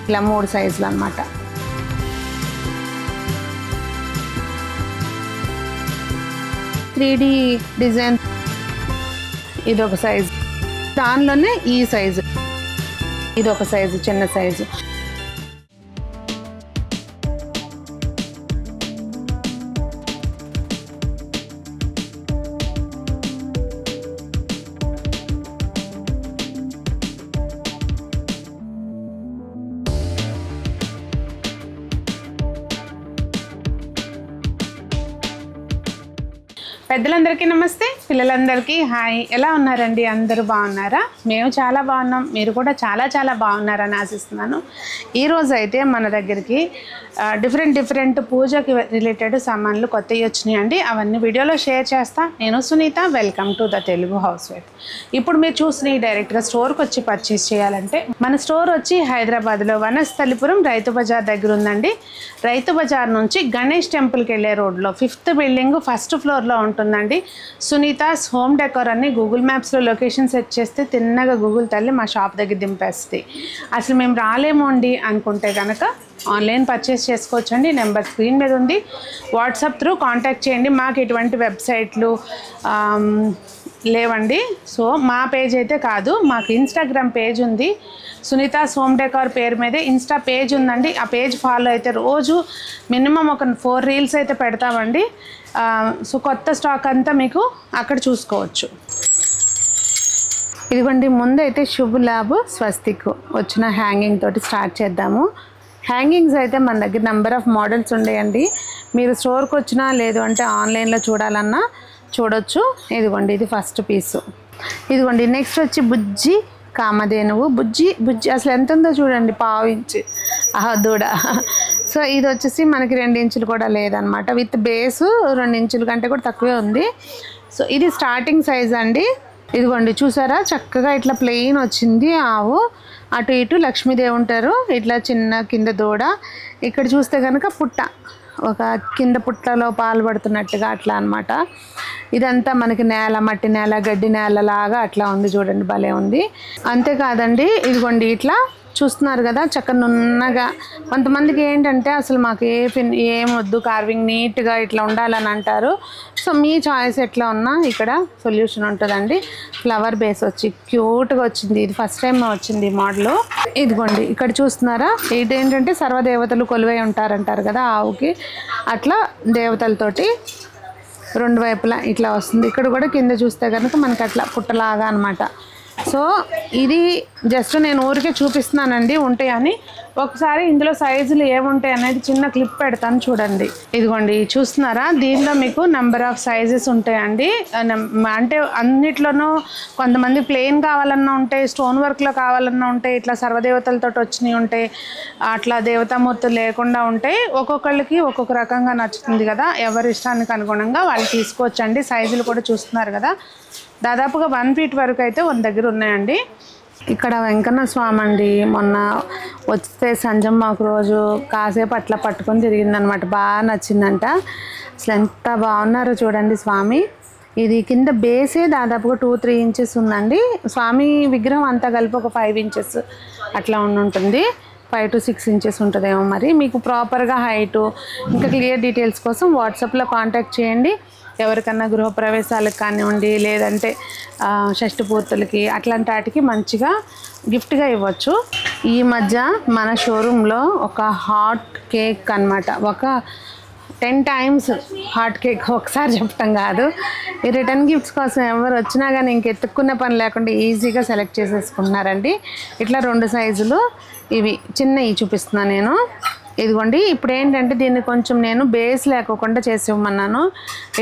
ఇలా 3 సైజులు అన్నమాట. త్రీడీ డిజైన్ ఇదొక సైజు, దానిలోనే ఈ సైజు ఇదొక సైజు, చిన్న సైజు. పెద్దలందరికీ నమస్తే, పిల్లలందరికీ హాయ్. ఎలా ఉన్నారండి? అందరూ బాగున్నారా? మేము చాలా బాగున్నాం, మీరు కూడా చాలా చాలా బాగున్నారని ఆశిస్తున్నాను. ఈరోజు అయితే మన దగ్గరికి డిఫరెంట్ పూజకి రిలేటెడ్ సామాన్లు కొత్తవి వచ్చినాయండి. అవన్నీ వీడియోలో షేర్ చేస్తా. నేను Sunitha, welcome to the Telugu housewife. ఇప్పుడు మీరు చూసిన డైరెక్ట్గా స్టోర్కి వచ్చి పర్చేస్ చేయాలంటే మన స్టోర్ వచ్చి హైదరాబాద్లో వనస్థలిపురం రైతు బజార్ దగ్గర ఉందండి. రైతు బజార్ నుంచి గణేష్ టెంపుల్కి వెళ్ళే రోడ్లో 5th బిల్డింగ్ 1st ఫ్లోర్లో ఉంటుందండి. సునీతాస్ హోమ్ డెకోర్ అని గూగుల్ మ్యాప్స్లో లొకేషన్ సెట్ చేస్తే తిన్నగా గూగుల్ తల్లి మా షాప్ దగ్గర దింపేస్తుంది. అసలు మేము రాలేమో అండి అనుకుంటే కనుక ఆన్లైన్ పర్చేస్ చేసుకోవచ్చండి. నెంబర్ స్క్రీన్ మీద ఉంది, వాట్సాప్ త్రూ కాంటాక్ట్ చేయండి. మాకు ఎటువంటి వెబ్సైట్లు లేవండి. సో మా పేజ్ అయితే కాదు, మాకు ఇన్స్టాగ్రామ్ పేజ్ ఉంది. సునీతాస్ హోమ్ డెకోర్ పేరు మీదే ఇన్స్టా పేజ్ ఉందండి. ఆ పేజ్ ఫాలో అయితే రోజు మినిమం ఒక 4 రీల్స్ అయితే పెడతామండి. సో కొత్త స్టాక్ అంతా మీకు అక్కడ చూసుకోవచ్చు. ఇదిగోండి, ముందైతే శుభ్ ల్యాబ్ స్వస్తిక్ వచ్చిన హ్యాంగింగ్ తోటి స్టార్ట్ చేద్దాము. హ్యాంగింగ్స్ అయితే మన దగ్గర నెంబర్ ఆఫ్ మోడల్స్ ఉండేయండి. మీరు స్టోర్కి వచ్చినా లేదు అంటే ఆన్లైన్లో చూడాలన్నా చూడొచ్చు. ఇదిగోండి, ఇది ఫస్ట్ పీసు. ఇదిగోండి, నెక్స్ట్ వచ్చి బుజ్జి కామధేనువు. బుజ్జి అసలు ఎంత ఉందో చూడండి, 1/2 ఇంచు దూడ. సో ఇది వచ్చేసి మనకి 2 ఇంచులు కూడా లేదనమాట. విత్ బేసు 2 ఇంచుల కంటే కూడా తక్కువే ఉంది. సో ఇది స్టార్టింగ్ సైజ్ అండి. ఇదిగోండి, చూసారా చక్కగా ఇట్లా ప్లెయిన్ వచ్చింది ఆవు. అటు ఇటు లక్ష్మీదేవి ఉంటారు, ఇట్లా చిన్న కింద దూడ. ఇక్కడ చూస్తే కనుక పుట్ట, ఒక కింద పుట్టలో పాలు పడుతున్నట్టుగా అట్లా అనమాట. ఇదంతా మనకి నేల, మట్టి నేల, గడ్డి నేల లాగా అట్లా ఉంది చూడండి, భలే ఉంది. అంతేకాదండి, ఇదిగోండి ఇట్లా చూస్తున్నారు కదా చక్కగా నున్నగా. కొంతమందికి ఏంటంటే అసలు మాకు ఏం వద్దు, కార్వింగ్ నీట్గా ఇట్లా ఉండాలని అంటారు. సో మీ చాయిస్ ఎట్లా ఉన్నా ఇక్కడ సొల్యూషన్ ఉంటుందండి. ఫ్లవర్ బేస్ వచ్చి క్యూట్గా వచ్చింది. ఇది ఫస్ట్ టైం వచ్చింది ఈ మోడల్. ఇదిగోండి, ఇక్కడ చూస్తున్నారా, ఇదేంటంటే సర్వదేవతలు కొలువై ఉంటారంటారు కదా ఆవుకి, అట్లా దేవతలతోటి 2 వైపులా ఇట్లా వస్తుంది. ఇక్కడ కూడా కింద చూస్తే కనుక మనకి అట్లా పుట్టలాగా అనమాట. సో ఇది జస్ట్ నేను ఊరికే చూపిస్తున్నానండి ఉంటాయని. ఒకసారి ఇందులో సైజులు ఏముంటాయి అనేది చిన్న క్లిప్ పెడతాను చూడండి. ఇదిగోండి, చూస్తున్నారా, దీనిలో మీకు నెంబర్ ఆఫ్ సైజెస్ ఉంటాయండి. అంటే అన్నిట్లోనూ కొంతమంది ప్లెయిన్ కావాలన్నా ఉంటాయి, స్టోన్ వర్క్లో కావాలన్నా ఉంటాయి, ఇట్లా సర్వదేవతలతో వచ్చినవి ఉంటాయి, అట్లా దేవతామూర్తులు లేకుండా ఉంటాయి. ఒక్కొక్కళ్ళకి ఒక్కొక్క రకంగా నచ్చుతుంది కదా, ఎవరి ఇష్టానికి అనుగుణంగా వాళ్ళు తీసుకోవచ్చండి. సైజులు కూడా చూస్తున్నారు కదా, దాదాపుగా 1 ఫీట్ వరకు అయితే మన దగ్గర ఉన్నాయండి. ఇక్కడ వెంకన్న స్వామి అండి, మొన్న వస్తే సంజమ్మ ఒక రోజు కాసేపు అట్లా పట్టుకొని తిరిగిందనమాట. బాగా నచ్చిందంట. అసలు ఎంత బాగున్నారో చూడండి స్వామి. ఇది కింద బేసే దాదాపుగా 2-3 ఇంచెస్ ఉందండి. స్వామి విగ్రహం అంతా కలిపి ఒక 5 ఇంచెస్ అట్లా ఉంటుంది. 5 to 6 ఇంచెస్ ఉంటుందేమో. మరి మీకు ప్రాపర్గా హైటు ఇంకా క్లియర్ డీటెయిల్స్ కోసం వాట్సాప్లో కాంటాక్ట్ చేయండి. ఎవరికన్నా గృహప్రవేశాలకు కానివ్వండి, లేదంటే షష్ఠి పూర్తులకి అట్లాంటి వాటికి మంచిగా గిఫ్ట్గా ఇవ్వచ్చు. ఈ మధ్య మన షోరూంలో ఒక హాట్ కేక్ అనమాట, ఒక 10 times హాట్ కేక్ ఒకసారి చెప్పటం కాదు. ఈ రిటర్న్ గిఫ్ట్స్ కోసం ఎవరు వచ్చినా కానీ ఇంకెత్తుక్కునే పని లేకుండా ఈజీగా సెలెక్ట్ చేసేసుకుంటున్నారండి. ఇట్లా 2 సైజులు ఇవి చిన్నవి చూపిస్తున్నాను నేను. ఇదిగోండి, ఇప్పుడు ఏంటంటే దీన్ని కొంచెం నేను బేస్ లేకోకుండా చేసి ఇవ్వమన్నాను.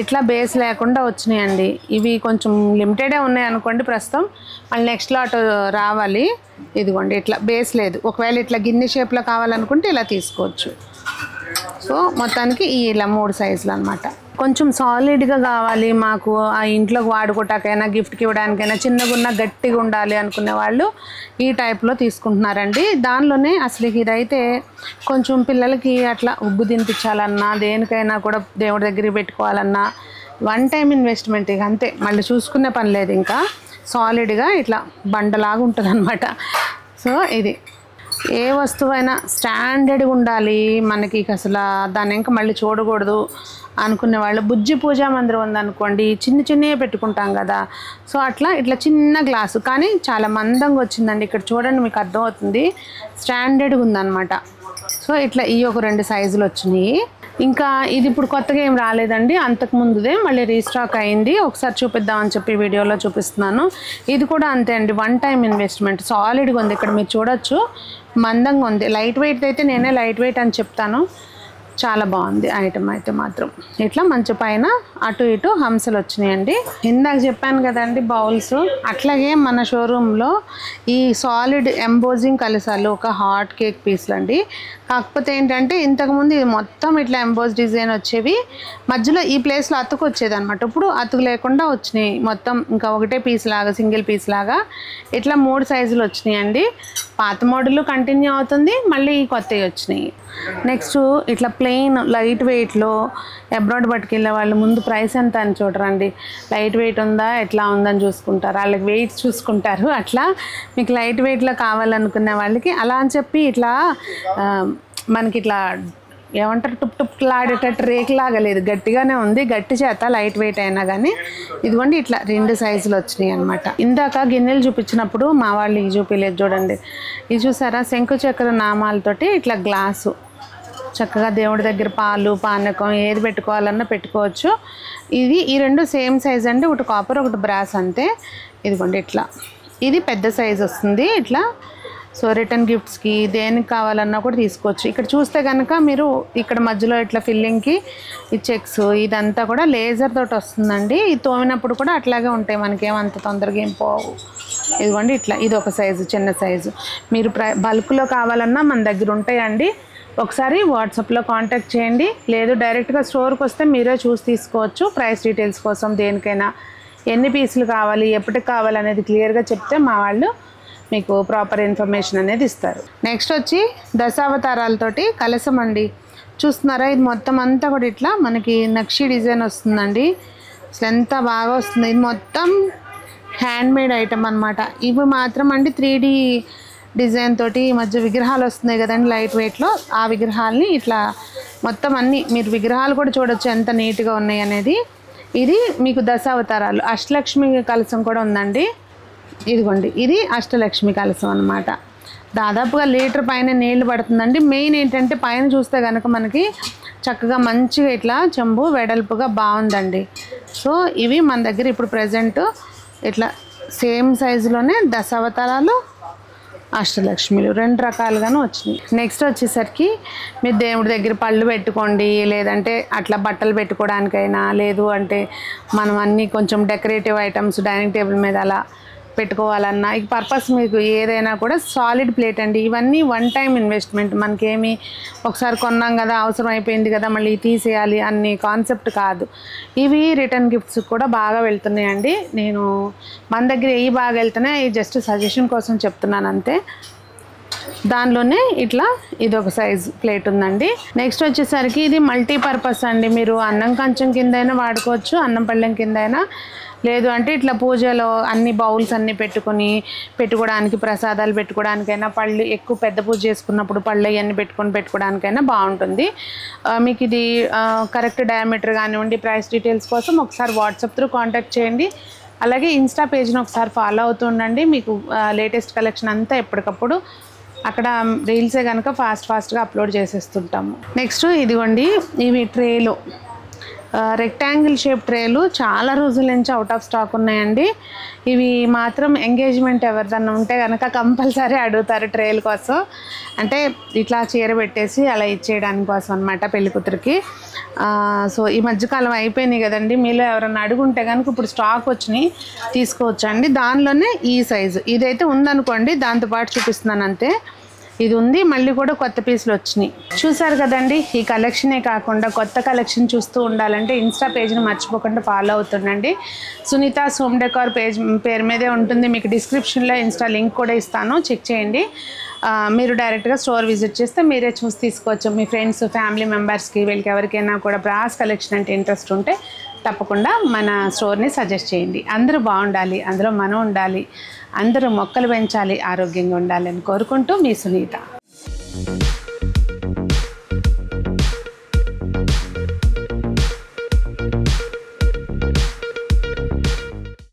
ఇట్లా బేస్ లేకుండా వచ్చినాయండి. ఇవి కొంచెం లిమిటెడే ఉన్నాయి అనుకోండి ప్రస్తుతం, మళ్ళీ నెక్స్ట్ లాట్ రావాలి. ఇదిగోండి, ఇట్లా బేస్ లేదు. ఒకవేళ ఇట్లా గిన్నె షేప్లో కావాలనుకుంటే ఇలా తీసుకోవచ్చు. సో మొత్తానికి ఇలా 3 సైజులు అనమాట. కొంచెం సాలిడ్గా కావాలి మాకు, ఆ ఇంట్లోకి వాడుకోవటాకైనా గిఫ్ట్కి ఇవ్వడానికైనా, చిన్నగున్న గట్టిగా ఉండాలి అనుకునే వాళ్ళు ఈ టైప్లో తీసుకుంటున్నారండి. దానిలోనే అసలు ఇదైతే కొంచెం పిల్లలకి అట్లా ఉగ్గు తినిపించాలన్నా, దేనికైనా కూడా దేవుడి దగ్గరికి పెట్టుకోవాలన్నా 1 టైం ఇన్వెస్ట్మెంట్, ఇక అంతే, మళ్ళీ చూసుకునే పని లేదు. ఇంకా సాలిడ్గా ఇట్లా బండలాగా ఉంటుంది అనమాట. సో ఇది ఏ వస్తువైనా స్టాండర్డ్గా ఉండాలి మనకి, అసలు దాన్ని ఇంకా మళ్ళీ చూడకూడదు అనుకునే వాళ్ళు, బుజ్జి పూజా మందిరం ఉందనుకోండి, చిన్నవి పెట్టుకుంటాం కదా. సో అట్లా ఇట్లా చిన్న గ్లాసు కానీ చాలా మందంగా వచ్చిందండి. ఇక్కడ చూడండి, మీకు అర్థమవుతుంది, స్టాండర్డ్గా ఉందన్నమాట. సో ఇట్లా ఈ ఒక 2 సైజులు వచ్చినాయి. ఇంకా ఇది ఇప్పుడు కొత్తగా ఏం రాలేదండి, అంతకుముందుదే మళ్ళీ రీస్టాక్ అయింది. ఒకసారి చూపిద్దామని చెప్పి వీడియోలో చూపిస్తున్నాను. ఇది కూడా అంతే అండి, 1 టైం ఇన్వెస్ట్మెంట్. సాలిడ్గా ఉంది, ఇక్కడ మీరు చూడొచ్చు, మందంగా ఉంది. లైట్ వెయిట్ అయితే నేనే లైట్ వెయిట్ అని చెప్తాను. చాలా బాగుంది ఐటమ్ అయితే మాత్రం. ఇట్లా మంచి పైన అటు ఇటు హంసలు వచ్చినాయండి. ఇందాక చెప్పాను కదండి బౌల్స్, అట్లాగే మన షోరూంలో ఈ సాలిడ్ ఎంబోజింగ్ కలసాలు ఒక హాట్ కేక్ పీస్లు అండి. కాకపోతే ఏంటంటే ఇంతకుముందు ఇది మొత్తం ఇట్లా ఎంబోజ్ డిజైన్ వచ్చేవి, మధ్యలో ఈ ప్లేస్లో అతుకు వచ్చేది అనమాట. ఇప్పుడు అతుకు లేకుండా వచ్చినాయి మొత్తం, ఇంకా ఒకటే పీస్ లాగా, సింగిల్ పీస్ లాగా ఇట్లా 3 సైజులు వచ్చినాయండి. పాత మోడల్ కంటిన్యూ అవుతుంది, మళ్ళీ కొత్తవి వచ్చినాయి. నెక్స్ట్ ఇట్లా ప్లెయిన్ లైట్ వెయిట్లో అబ్రాడ్ పట్టుకెళ్ళే వాళ్ళు ముందు ప్రైస్ ఎంత అని చూడరండి, లైట్ వెయిట్ ఉందా ఎట్లా ఉందని చూసుకుంటారు, వాళ్ళకి వెయిట్ చూసుకుంటారు. అట్లా మీకు లైట్ వెయిట్లో కావాలనుకునే వాళ్ళకి అలా అని చెప్పి ఇట్లా మనకి ఇట్లా ఏమంటారు టుప్ టుప్లాడేటట్టు రేకులాగా లేదు, గట్టిగానే ఉంది, గట్టి చేత లైట్ వెయిట్ అయినా కానీ. ఇదిగోండి ఇట్లా 2 సైజులు వచ్చినాయి అనమాట. ఇందాక గిన్నెలు చూపించినప్పుడు మా వాళ్ళు ఇది చూపించలేదు చూడండి, ఇది చూసారా, శంకు చక్ర నామాలతోటి ఇట్లా గ్లాసు, చక్కగా దేవుడి దగ్గర పాలు పానకం ఏది పెట్టుకోవాలన్నా పెట్టుకోవచ్చు. ఇది ఈ 2 సేమ్ సైజ్ అండి, ఒకటి కాపర్ ఒకటి బ్రాస్ అంతే. ఇదిగోండి ఇట్లా, ఇది పెద్ద సైజ్ వస్తుంది ఇట్లా. సో రిటర్న్ గిఫ్ట్స్కి దేనికి కావాలన్నా కూడా తీసుకోవచ్చు. ఇక్కడ చూస్తే కనుక మీరు ఇక్కడ మధ్యలో ఇట్లా ఫిల్లింగ్కి ఈ చెక్స్ ఇదంతా కూడా లేజర్ తోటి వస్తుందండి. ఇది తోమినప్పుడు కూడా అట్లాగే ఉంటాయి, మనకేమంత తొందరగా ఏం పోవు. ఇదిగోండి ఇట్లా, ఇది ఒక సైజు, చిన్న సైజు. మీరు బల్క్లో కావాలన్నా మన దగ్గర ఉంటాయండి. ఒకసారి వాట్సాప్లో కాంటాక్ట్ చేయండి, లేదు డైరెక్ట్గా స్టోర్కి వస్తే మీరే చూసి తీసుకోవచ్చు. ప్రైస్ డీటెయిల్స్ కోసం దేనికైనా ఎన్ని పీసులు కావాలి, ఎప్పటికి కావాలి అనేది క్లియర్గా చెప్తే మా వాళ్ళు మీకు ప్రాపర్ ఇన్ఫర్మేషన్ అనేది ఇస్తారు. నెక్స్ట్ వచ్చి దశావతారాలతోటి కలసం అండి. చూస్తున్నారా, ఇది మొత్తం అంతా కూడా ఇట్లా మనకి నక్షి డిజైన్ వస్తుందండి. అసలు ఎంత బాగా వస్తుంది. ఇది మొత్తం హ్యాండ్మేడ్ ఐటమ్ అనమాట. ఇవి మాత్రం అండి 3D డిజైన్ తోటి ఈ మధ్య విగ్రహాలు వస్తున్నాయి కదండి లైట్ వెయిట్లో, ఆ విగ్రహాలని ఇట్లా మొత్తం అన్నీ మీరు విగ్రహాలు కూడా చూడొచ్చు ఎంత నీట్గా ఉన్నాయి అనేది. ఇది మీకు దశావతారాలు, అష్టలక్ష్మి కలసం కూడా ఉందండి. ఇదిగోండి, ఇది అష్టలక్ష్మి కలసం అనమాట. దాదాపుగా లీటర్ పైన నీళ్లు పడుతుందండి. మెయిన్ ఏంటంటే పైన చూస్తే కనుక మనకి చక్కగా మంచిగా ఇట్లా చెంబు వెడల్పుగా బాగుందండి. సో ఇవి మన దగ్గర ఇప్పుడు ప్రజెంట్ ఇట్లా సేమ్ సైజులోనే దశావతారాలు అష్టలక్ష్మిలు 2 రకాలుగాను వచ్చినాయి. నెక్స్ట్ వచ్చేసరికి మీరు దేవుడి దగ్గర పళ్ళు పెట్టుకోండి, లేదంటే అట్లా బట్టలు పెట్టుకోవడానికైనా, లేదు అంటే మనం అన్నీ కొంచెం డెకరేటివ్ ఐటమ్స్ డైనింగ్ టేబుల్ మీద అలా పెట్టుకోవాలన్నా, ఈ పర్పస్ మీకు ఏదైనా కూడా సాలిడ్ ప్లేట్ అండి. ఇవన్నీ 1 టైం ఇన్వెస్ట్మెంట్, మనకేమి ఒకసారి కొన్నాం కదా అవసరం అయిపోయింది కదా మళ్ళీ తీసేయాలి అన్ని కాన్సెప్ట్ కాదు. ఇవి రిటర్న్ గిఫ్ట్స్ కూడా బాగా వెళ్తున్నాయండి. నేను మన దగ్గర ఏ బాగా వెళ్తున్నాయి జస్ట్ సజెషన్ కోసం చెప్తున్నాను అంతే. దానిలోనే ఇట్లా ఇదొక సైజ్ ప్లేట్ ఉందండి. నెక్స్ట్ వచ్చేసరికి ఇది మల్టీపర్పస్ అండి. మీరు అన్నం కంచం కింద అయినా వాడుకోవచ్చు, అన్నం పళ్ళెం కింద అయినా, లేదు అంటే ఇట్లా పూజలో అన్ని బౌల్స్ అన్నీ పెట్టుకోవడానికి, ప్రసాదాలు పెట్టుకోవడానికైనా, పళ్ళు ఎక్కువ పెద్ద పూజ చేసుకున్నప్పుడు పళ్ళు అవన్నీ పెట్టుకోవడానికైనా బాగుంటుంది. మీకు ఇది కరెక్ట్ డయామీటర్ కానివ్వండి, ప్రైస్ డీటెయిల్స్ కోసం ఒకసారి వాట్సాప్ త్రూ కాంటాక్ట్ చేయండి. అలాగే ఇన్స్టా పేజ్ని ఒకసారి ఫాలో అవుతుండండి, మీకు లేటెస్ట్ కలెక్షన్ అంతా ఎప్పటికప్పుడు అక్కడ రీల్సే కనుక ఫాస్ట్గా అప్లోడ్ చేసేస్తుంటాము. నెక్స్ట్ ఇదిగోండి, ఇవి ట్రేలు, రెక్టాంగిల్ షేప్ ట్రేలు చాలా రోజుల నుంచి అవుట్ ఆఫ్ స్టాక్ ఉన్నాయండి. ఇవి మాత్రం ఎంగేజ్మెంట్ ఎవరిదన్నా ఉంటే కనుక కంపల్సరీ అడుగుతారు ట్రేల కోసం. అంటే ఇట్లా చీర పెట్టేసి అలా ఇచ్చేయడానికి కోసం అనమాట పెళ్లి కూతురికి. సో ఈ మధ్యకాలం అయిపోయినాయి కదండి, మీలో ఎవరన్నా అడుగుంటే కనుక ఇప్పుడు స్టాక్ వచ్చినాయి, తీసుకోవచ్చండి. దానిలోనే ఈ సైజు ఇదైతే ఉందనుకోండి, దాంతోపాటు చూపిస్తున్నాను అంతే. ఇది ఉంది, మళ్ళీ కూడా కొత్త పీసులు వచ్చినాయి. చూసారు కదండి, ఈ కలెక్షనే కాకుండా కొత్త కలెక్షన్ చూస్తూ ఉండాలంటే ఇన్స్టా పేజ్ని మర్చిపోకుండా ఫాలో అవుతుండండి. సునీత హోమ్ డెకార్ పేరు మీదే ఉంటుంది. మీకు డిస్క్రిప్షన్లో ఇన్స్టా లింక్ కూడా ఇస్తాను, చెక్ చేయండి. మీరు డైరెక్ట్గా స్టోర్ విజిట్ చేస్తే మీరే చూసి తీసుకోవచ్చు. మీ ఫ్రెండ్స్ ఫ్యామిలీ మెంబర్స్కి వీళ్ళకి ఎవరికైనా కూడా బ్రాస్ కలెక్షన్ అంటే ఇంట్రెస్ట్ ఉంటే తప్పకుండా మన స్టోర్ని సజెస్ట్ చేయండి. అందరూ బాగుండాలి, అందులో మనం ఉండాలి, అందరూ మొక్కలు పెంచాలి, ఆరోగ్యంగా ఉండాలి అని కోరుకుంటూ మీ సునీత. బాయ్.